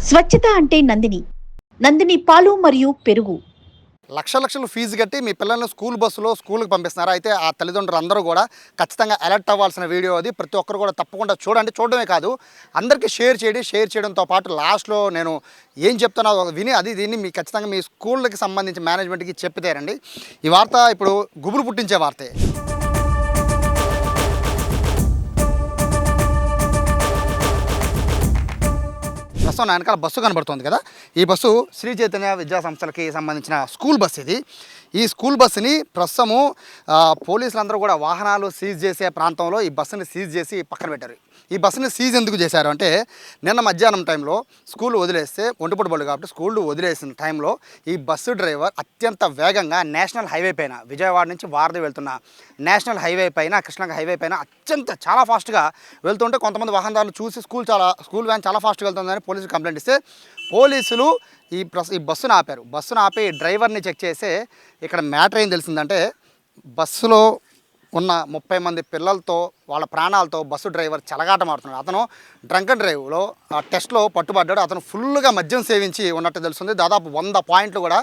స్వచ్ఛత అంటే నందిని పాలు మరియు పెరుగు. లక్షలు ఫీజు కట్టి మీ పిల్లల్ని స్కూల్కి పంపిస్తున్నారు. అయితే ఆ తల్లిదండ్రులు అందరూ కూడా ఖచ్చితంగా అలర్ట్ అవ్వాల్సిన వీడియో అది. ప్రతి ఒక్కరు కూడా తప్పకుండా చూడడమే కాదు, అందరికీ షేర్ చేయడంతో పాటు లాస్ట్లో నేను ఏం చెప్తున్నా విని దీన్ని మీ ఖచ్చితంగా మీ స్కూళ్ళకి సంబంధించి మేనేజ్మెంట్కి చెప్పితేరండి. ఈ వార్త ఇప్పుడు గుబురు పుట్టించే వార్తే. ప్రస్తుతం నా వెనకాల బస్సు కనబడుతుంది కదా, ఈ బస్సు శ్రీ చైతన్య విద్యా సంస్థలకి సంబంధించిన స్కూల్ బస్ ఇది. ఈ స్కూల్ బస్సుని ప్రస్తుతము పోలీసులందరూ కూడా వాహనాలు సీజ్ చేసే ప్రాంతంలో ఈ బస్సుని సీజ్ చేసి పక్కన పెట్టారు. ఈ బస్సుని సీజ్ ఎందుకు చేశారు అంటే, నిన్న మధ్యాహ్నం టైంలో స్కూల్ వదిలేస్తే ఒంటిపూట బళ్ళు కాబట్టి స్కూల్ వదిలేసిన టైంలో ఈ బస్సు డ్రైవర్ అత్యంత వేగంగా నేషనల్ హైవే పైన, విజయవాడ నుంచి వారధి వెళ్తున్న నేషనల్ హైవే పైన, కృష్ణా హైవే పైన చాలా ఫాస్ట్గా వెళ్తుంటే కొంతమంది వాహనదారులు చూసి స్కూల్ వ్యాన్ చాలా ఫాస్ట్గా వెళ్తుందని పోలీసులు కంప్లైంట్ ఇస్తే పోలీసులు ఈ బస్సును ఆపారు. బస్సును ఆపి డ్రైవర్ని చెక్ చేస్తే ఇక్కడ మ్యాటర్ ఏం తెలిసిందంటే, బస్సులో ఉన్న 30 మంది పిల్లలతో వాళ్ళ ప్రాణాలతో బస్సు డ్రైవర్ చెలగాటమాడుతున్నాడు. అతను డ్రంక్ అండ్ డ్రైవ్లో ఆ టెస్ట్లో పట్టుబడ్డాడు. అతను ఫుల్గా మద్యం సేవించి ఉన్నట్టు తెలుస్తుంది. దాదాపు 100 పాయింట్లు కూడా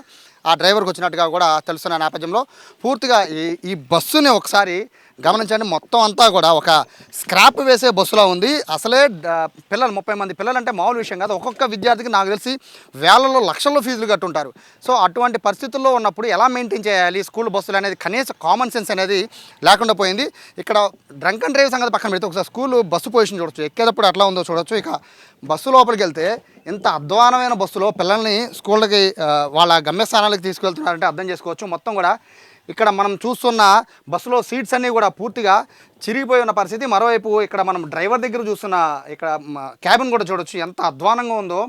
ఆ డ్రైవర్కి వచ్చినట్టుగా కూడా తెలుస్తున్న నేపథ్యంలో పూర్తిగా ఈ బస్సుని ఒకసారి గమనించండి. మొత్తం అంతా కూడా ఒక స్క్రాప్ వేసే బస్సులో ఉంది. అసలే పిల్లలు 30 మంది పిల్లలు అంటే మామూలు విషయం కాదు. ఒక్కొక్క విద్యార్థికి నాకు తెలిసి వేలలో లక్షల్లో ఫీజులు కట్టుంటారు. సో అటువంటి పరిస్థితుల్లో ఉన్నప్పుడు ఎలా మెయింటైన్ చేయాలి స్కూల్ బస్సులు అనేది, కనీస కామన్ సెన్స్ అనేది లేకుండా పోయింది. ఇక్కడ డ్రంక్ అండ్ డ్రైవ్ సంగతి పక్కన పెడితే ఒకసారి స్కూల్ బస్సు పొజిషన్ చూడొచ్చు, ఎక్కేటప్పుడు ఎట్లా ఉందో చూడొచ్చు. ఇక బస్సు లోపలికి వెళ్తే ఇంత అధ్వానమైన బస్సులో పిల్లల్ని స్కూళ్ళకి వాళ్ళ గమ్యస్థానాలకు తీసుకెళ్తున్నారంటే అర్థం చేసుకోవచ్చు. మొత్తం కూడా ఇక్కడ మనం చూస్తున్న బస్సులో సీట్స్ అన్నీ కూడా పూర్తిగా చిరిగిపోయి ఉన్న పరిస్థితి. మరోవైపు ఇక్కడ మనం డ్రైవర్ దగ్గర చూస్తున్న ఇక్కడ క్యాబిన్ కూడా చూడొచ్చు, ఎంత అధ్వానంగా ఉందో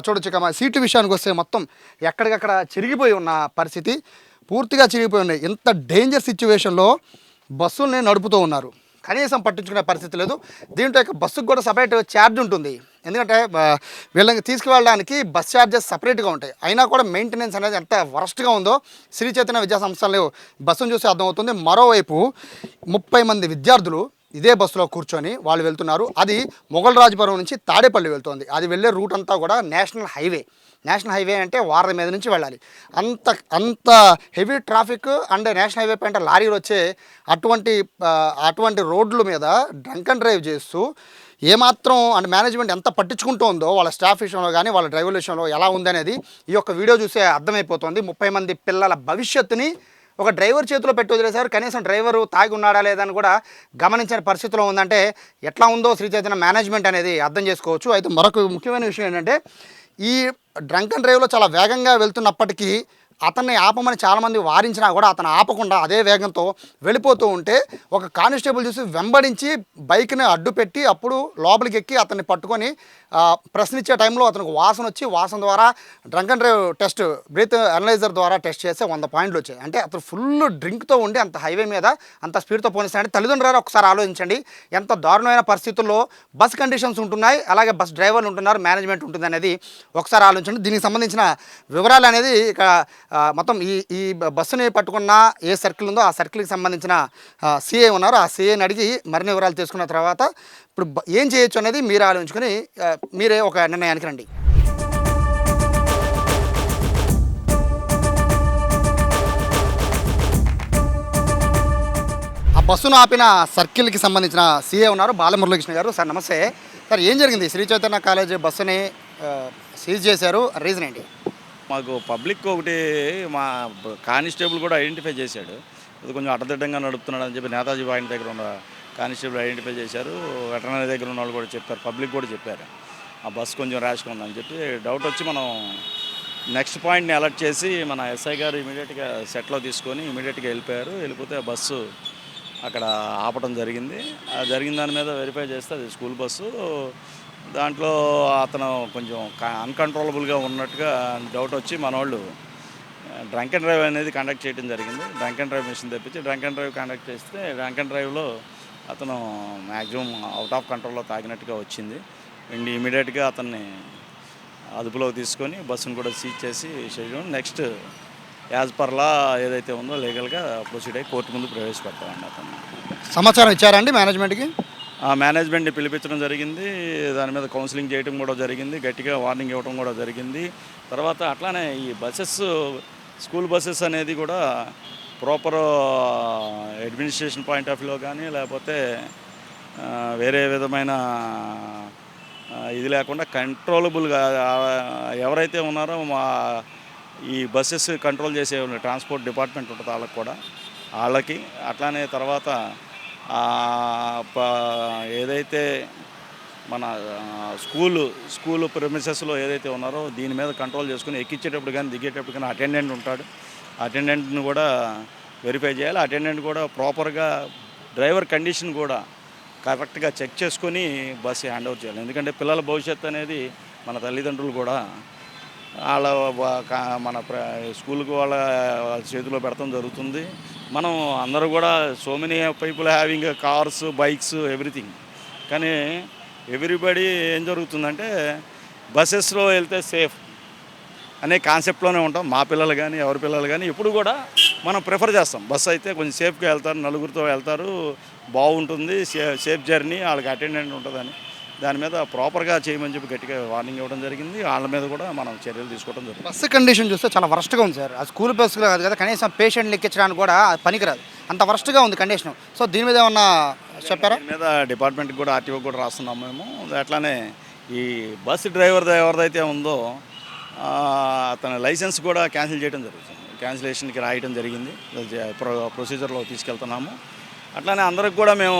చూడొచ్చు. ఇక సీటు విషయానికి వస్తే మొత్తం ఎక్కడికక్కడ చిరిగిపోయి ఉన్న పరిస్థితి, పూర్తిగా చిరిగిపోయి ఉన్నాయి. ఇంత డేంజర్ సిచ్యువేషన్లో బస్సుల్ని నడుపుతూ ఉన్నారు, కనీసం పట్టించుకునే పరిస్థితి లేదు. దీంట్లో ఇక బస్సుకు కూడా సపరేట్ ఛార్జ్ ఉంటుంది, ఎందుకంటే వీళ్ళకి తీసుకువెళ్ళడానికి బస్ ఛార్జెస్ సపరేట్గా ఉంటాయి. అయినా కూడా మెయింటెనెన్స్ అనేది ఎంత వరస్ట్గా ఉందో శ్రీ చైతన్య విద్యా సంస్థలు బస్సును చూసి అర్థమవుతుంది. మరోవైపు 30 మంది విద్యార్థులు ఇదే బస్సులో కూర్చొని వాళ్ళు వెళ్తున్నారు. అది మొగల్ రాజపురం నుంచి తాడేపల్లి వెళ్తుంది. అది వెళ్ళే రూట్ అంతా కూడా నేషనల్ హైవే అంటే వారధి మీద నుంచి వెళ్ళాలి. అంత heavy traffic and national highway పైన లారీలు వచ్చే అటువంటి రోడ్ల మీద డ్రంక్ అండ్ డ్రైవ్ చేస్తూ ఏమాత్రం అండ్ మేనేజ్మెంట్ ఎంత పట్టించుకుంటూ ఉందో వాళ్ళ స్టాఫ్ విషయంలో కానీ వాళ్ళ డ్రైవర్ విషయంలో ఎలా ఉందనేది ఈ యొక్క వీడియో చూసే అర్థమైపోతుంది. 30 మంది పిల్లల భవిష్యత్తుని ఒక డ్రైవర్ చేతిలో పెట్టి వదిలేశారు. కనీసం డ్రైవరు తాగి ఉన్నాడా లేదని కూడా గమనించిన పరిస్థితిలో ఉందంటే ఎట్లా ఉందో శ్రీ చైతన్య మేనేజ్మెంట్ అనేది అర్థం చేసుకోవచ్చు. అయితే మరొక ముఖ్యమైన విషయం ఏంటంటే, ఈ డ్రంక్ అండ్ డ్రైవ్లో చాలా వేగంగా వెళ్తున్నప్పటికీ అతన్ని ఆపమని చాలామంది వారించినా కూడా అతను ఆపకుండా అదే వేగంతో వెళ్ళిపోతూ ఉంటే ఒక కానిస్టేబుల్ చూసి వెంబడించి బైక్ని అడ్డుపెట్టి అప్పుడు లోపలికి ఎక్కి అతన్ని పట్టుకొని ప్రశ్నించే టైంలో అతనికి వాసన ద్వారా drunk and drive test breath analyser ద్వారా టెస్ట్ చేస్తే 100 పాయింట్లు వచ్చాయి. అంటే అతను ఫుల్ డ్రింక్తో ఉండి అంత హైవే మీద అంత స్పీడ్తో పోనిస్తాయంటే తల్లిదండ్రులు ఒకసారి ఆలోచించండి, ఎంత దారుణమైన పరిస్థితుల్లో బస్ కండిషన్స్ ఉంటున్నాయి, అలాగే బస్ డ్రైవర్లు ఉంటున్నారు, మేనేజ్మెంట్ ఉంటుంది అనేది ఒకసారి ఆలోచించండి. దీనికి సంబంధించిన వివరాలు అనేది ఇక మొత్తం ఈ బస్సుని పట్టుకున్న ఏ సర్కిల్ ఉందో ఆ సర్కిల్కి సంబంధించిన సిఏ ఉన్నారు, ఆ సిఏని అడిగి మరిన్ని వివరాలు తెలుసుకున్న తర్వాత ఇప్పుడు ఏం చేయొచ్చు అనేది మీరు ఆలోచించుకొని మీరే ఒక నిర్ణయానికి రండి. ఆ బస్సును ఆపిన సర్కిల్కి సంబంధించిన సిఏ ఉన్నారు, బాలమురళీకృష్ణ గారు. సార్ నమస్తే. సార్ ఏం జరిగింది? శ్రీ చైతన్య కాలేజీ బస్సుని సీజ్ చేశారు, రీజన్ ఏంటి? మాకు పబ్లిక్ ఒకటి మా కానిస్టేబుల్ కూడా ఐడెంటిఫై చేశాడు, అది కొంచెం అడ్డదిడ్డంగా నడుపుతున్నాడు అని చెప్పి నేతాజీ పాయింట్ దగ్గర ఉన్న కానిస్టేబుల్ ఐడెంటిఫై చేశారు. వెటర్నరీ దగ్గర ఉన్న వాళ్ళు కూడా చెప్పారు, పబ్లిక్ కూడా చెప్పారు ఆ బస్సు కొంచెం ర్యాష్గా ఉందని చెప్పి. డౌట్ వచ్చి మనం నెక్స్ట్ పాయింట్ని అలర్ట్ చేసి మన ఎస్ఐ గారు ఇమీడియట్గా సెట్లో తీసుకొని ఇమీడియట్గా వెళ్ళిపోతే ఆ బస్సు అక్కడ ఆపడం జరిగింది. ఆ జరిగిన దాని మీద వెరిఫై చేస్తే అది స్కూల్ బస్సు. దాంట్లో అతను కొంచెం అన్కంట్రోలబుల్గా ఉన్నట్టుగా డౌట్ వచ్చి మన వాళ్ళు డ్రంక్ అండ్ డ్రైవ్ అనేది కండక్ట్ చేయడం జరిగింది. డ్రంక్ అండ్ డ్రైవ్ మిషన్ తెప్పించి డ్రంక్ అండ్ డ్రైవ్ కండక్ట్ చేస్తే డ్రంక్ అండ్ డ్రైవ్లో అతను మ్యాక్సిమం అవుట్ ఆఫ్ కంట్రోల్లో తాగినట్టుగా వచ్చింది. అండ్ ఇమీడియట్గా అతన్ని అదుపులోకి తీసుకొని బస్సును కూడా సీజ్ చేసి చేయడం, నెక్స్ట్ యాజ్ పర్లా ఏదైతే ఉందో లీగల్గా ప్రొసీడ్ అయ్యి కోర్టు ముందు ప్రవేశపెడతామండి. అతను సమాచారం ఇచ్చారండి మేనేజ్మెంట్కి? మేనేజ్మెంట్ని పిలిపించడం జరిగింది. దాని మీద కౌన్సిలింగ్ చేయడం కూడా జరిగింది, గట్టిగా వార్నింగ్ ఇవ్వడం కూడా జరిగింది. తర్వాత అట్లానే ఈ బస్సెస్, స్కూల్ బస్సెస్ అనేది కూడా ప్రాపర్ అడ్మినిస్ట్రేషన్ పాయింట్ ఆఫ్ వ్యూలో కానీ లేకపోతే వేరే విధమైన ఇది లేకుండా కంట్రోలబుల్గా ఎవరైతే ఉన్నారో ఈ బస్సెస్ కంట్రోల్ చేసే ట్రాన్స్పోర్ట్ డిపార్ట్మెంట్ ఉంటుంది వాళ్ళకి అట్లానే తర్వాత ఏదైతే మన స్కూలు ప్రెమిసెస్లో ఏదైతే ఉన్నారో దీని మీద కంట్రోల్ చేసుకుని ఎక్కించేటప్పుడు కానీ దిగేటప్పుడు కానీ అటెండెంట్ ఉంటాడు. అటెండెంట్ని కూడా వెరిఫై చేయాలి. అటెండెంట్ కూడా ప్రాపర్గా డ్రైవర్ కండిషన్ కూడా కరెక్ట్గా చెక్ చేసుకొని బస్సు హ్యాండ్ ఓవర్ చేయాలి. ఎందుకంటే పిల్లల భవిష్యత్తు అనేది మన తల్లిదండ్రులు కూడా మన స్కూల్కి వాళ్ళ చేతిలో పెడతాం జరుగుతుంది. మనం అందరూ కూడా so many people having cars, bikes, everything. కానీ ఎవ్రీబడి ఏం జరుగుతుందంటే బస్సెస్లో వెళ్తే సేఫ్ అనే కాన్సెప్ట్లోనే ఉంటాం. మా పిల్లలు కానీ ఎవరి పిల్లలు కానీ ఎప్పుడు కూడా మనం ప్రిఫర్ చేస్తాం. బస్సు అయితే కొంచెం సేఫ్గా వెళ్తారు, నలుగురితో వెళ్తారు, బాగుంటుంది, సేఫ్ జర్నీ, వాళ్ళకి అటెండెంట్ ఉంటుందని దాని మీద ప్రాపర్గా చేయమని చెప్పి గట్టిగా వార్నింగ్ ఇవ్వడం జరిగింది. వాళ్ళ మీద కూడా మనం చర్యలు తీసుకోవడం జరిగింది. బస్సు కండిషన్ చూస్తే చాలా వరస్ట్గా ఉంది సార్. ఆ స్కూల్ బస్సులో కాదు కదా, కనీసం పేషెంట్లు ఎక్కించడానికి కూడా పనికిరాదు, అంత వరస్ట్గా ఉంది కండిషన్. సో దీని మీద ఏమన్నా చెప్పారా? దీని మీద డిపార్ట్మెంట్కి కూడా ఆర్టీఓ కూడా రాస్తున్నాము మేము. అట్లానే ఈ బస్సు డ్రైవర్ ఎవరిదైతే ఉందో అతని లైసెన్స్ కూడా క్యాన్సిల్ చేయడం జరుగుతుంది. క్యాన్సిలేషన్కి రాయడం జరిగింది, ప్రొసీజర్లో తీసుకెళ్తున్నాము. అట్లానే అందరికి కూడా మేము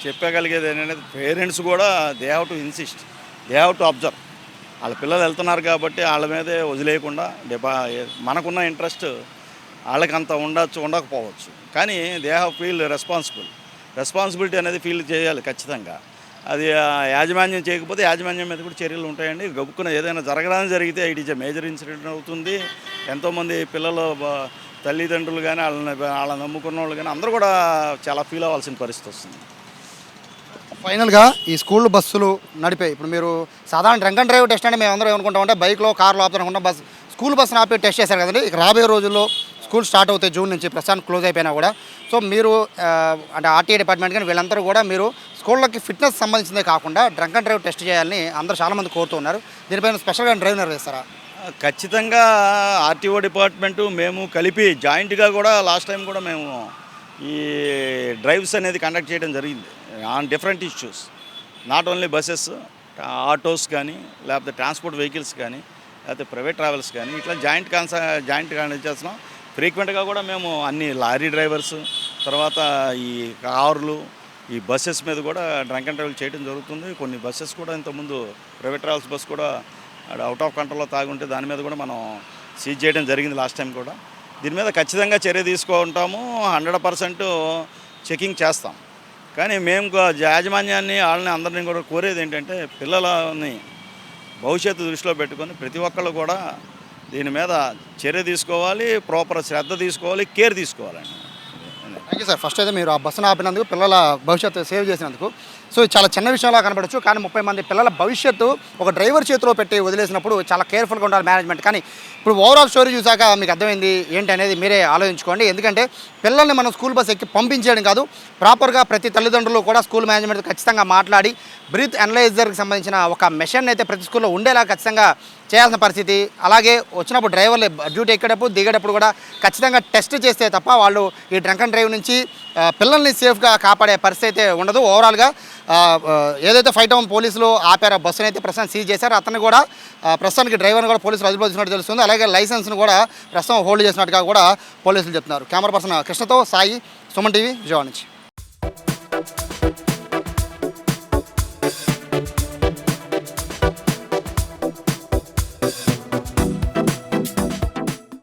చెప్పగలిగేది ఏంటంటే పేరెంట్స్ కూడా they have to insist, they have to observe. వాళ్ళ పిల్లలు వెళ్తున్నారు కాబట్టి వాళ్ళ మీదే వదిలేయకుండా మనకున్న ఇంట్రెస్ట్ వాళ్ళకి అంత ఉండకపోవచ్చు, కానీ దే హ్యావ్ ఫీల్ రెస్పాన్సిబిలిటీ అనేది ఫీల్ చేయాలి ఖచ్చితంగా. అది యాజమాన్యం చేయకపోతే యాజమాన్యం మీద కూడా చర్యలు ఉంటాయండి. గబుక్కున ఏదైనా జరగడానికి జరిగితే it is a major incident అవుతుంది. ఎంతోమంది పిల్లలు తల్లిదండ్రులు కానీ వాళ్ళని నమ్ముకున్న వాళ్ళు కానీ అందరూ కూడా చాలా ఫీల్ అవ్వాల్సిన పరిస్థితి వస్తుంది. ఫైనల్గా ఈ స్కూల్ బస్సులు నడిపే ఇప్పుడు మీరు సాధారణ డ్రంక్ అండ్ డ్రైవ్ టెస్ట్ అంటే మేము అందరూ ఏమనుకుంటామంటే బైక్లో, కార్లో ఆపుతారనుకుంటాం. స్కూల్ బస్సును ఆపి టెస్ట్ చేశారు కదండి. ఇక రాబోయే రోజుల్లో స్కూల్ స్టార్ట్ అవుతాయి జూన్ నుంచి, ప్రస్తుతానికి క్లోజ్ అయిపోయినా కూడా. సో మీరు అంటే ఆర్టీఏ డిపార్ట్మెంట్ కానీ వీళ్ళందరూ కూడా మీరు స్కూళ్ళకి ఫిట్నెస్ సంబంధించిందే కాకుండా డ్రంక్ అండ్ డ్రైవ్ టెస్ట్ చేయాలని అందరూ చాలామంది కోరుతున్నారు. దీనిపైన స్పెషల్గా డ్రైవ్ నిర్వహిస్తారా? ఖచ్చితంగా ఆర్టీఓ డిపార్ట్మెంటు మేము కలిపి జాయింట్గా కూడా లాస్ట్ టైం కూడా మేము ఈ డ్రైవ్స్ అనేది కండక్ట్ చేయడం జరిగింది on different issues. Not only buses, autos కానీ లేకపోతే ట్రాన్స్పోర్ట్ వెహికల్స్ కానీ లేకపోతే ప్రైవేట్ ట్రావెల్స్ కానీ ఇట్లా జాయింట్ కండక్ట్ చేస్తున్నాం. ఫ్రీక్వెంట్గా కూడా మేము అన్ని లారీ డ్రైవర్స్, తర్వాత ఈ కార్లు, ఈ బస్సెస్ మీద కూడా డ్రంక్ అండ్ డ్రైవ్ చేయడం జరుగుతుంది. కొన్ని బస్సెస్ కూడా ఇంతకుముందు ప్రైవేట్ ట్రావెల్స్ బస్ కూడా అవుట్ ఆఫ్ కంట్రోల్లో తాగుంటే దాని మీద కూడా మనం సీజ్ చేయడం జరిగింది లాస్ట్ టైం కూడా. దీని మీద ఖచ్చితంగా చర్య తీసుకుంటాము, 100% చెకింగ్ చేస్తాం. కానీ మేము యాజమాన్యాన్ని వాళ్ళని అందరినీ కూడా కోరేది ఏంటంటే పిల్లలని భవిష్యత్తు దృష్టిలో పెట్టుకొని ప్రతి ఒక్కళ్ళు కూడా దీని మీద చర్య తీసుకోవాలి, ప్రాపర్ శ్రద్ధ తీసుకోవాలి, కేర్ తీసుకోవాలండి. Thank you sir. ఫస్ట్ అయితే మీరు ఆ బస్సును ఆపినందుకు, పిల్లల భవిష్యత్తు సేవ్ చేసినందుకు. సో ఇది చాలా చిన్న విషయంలా కనబడచ్చు, కానీ 30 మంది పిల్లల భవిష్యత్తు ఒక డ్రైవర్ చేతిలో పెట్టి వదిలేసినప్పుడు చాలా కేర్ఫుల్గా ఉండాలి మేనేజ్మెంట్. కానీ ఇప్పుడు ఓవరాల్ స్టోరీ చూసాక మీకు అర్థమైంది ఏంటి అనేది మీరే ఆలోచించుకోండి. ఎందుకంటే పిల్లల్ని మనం స్కూల్ బస్ ఎక్కి పంపించేయడం కాదు, ప్రాపర్గా ప్రతి తల్లిదండ్రులు కూడా స్కూల్ మేనేజ్మెంట్ ఖచ్చితంగా మాట్లాడి బ్రీత్ అనలైజర్కి సంబంధించిన ఒక మెషిన్ అయితే ప్రతి స్కూల్లో ఉండేలా ఖచ్చితంగా చేయాల్సిన పరిస్థితి. అలాగే వచ్చినప్పుడు డ్రైవర్లు డ్యూటీ ఎక్కేటప్పుడు దిగేటప్పుడు కూడా ఖచ్చితంగా టెస్ట్ చేస్తే తప్ప వాళ్ళు ఈ డ్రంక్ అండ్ డ్రైవ్ నుంచి పిల్లల్ని సేఫ్గా కాపాడే పరిస్థితి అయితే ఉండదు. ఓవరాల్గా ఏదైతే 5 టౌన్ పోలీసులు ఆపారో బస్సును అయితే ప్రస్తుతం సీజ్ చేశారు. అతన్ని కూడా ప్రస్తుతానికి డ్రైవర్ని కూడా పోలీసులు అదుపులో చేసినట్టు తెలుస్తుంది. అలాగే లైసెన్స్ను కూడా ప్రస్తుతం హోల్డ్ చేసినట్టుగా కూడా పోలీసులు చెప్తున్నారు. కెమెరా పర్సన్ కృష్ణతో సాయి, సుమన్ టీవీ, విజయవాడ నుంచి.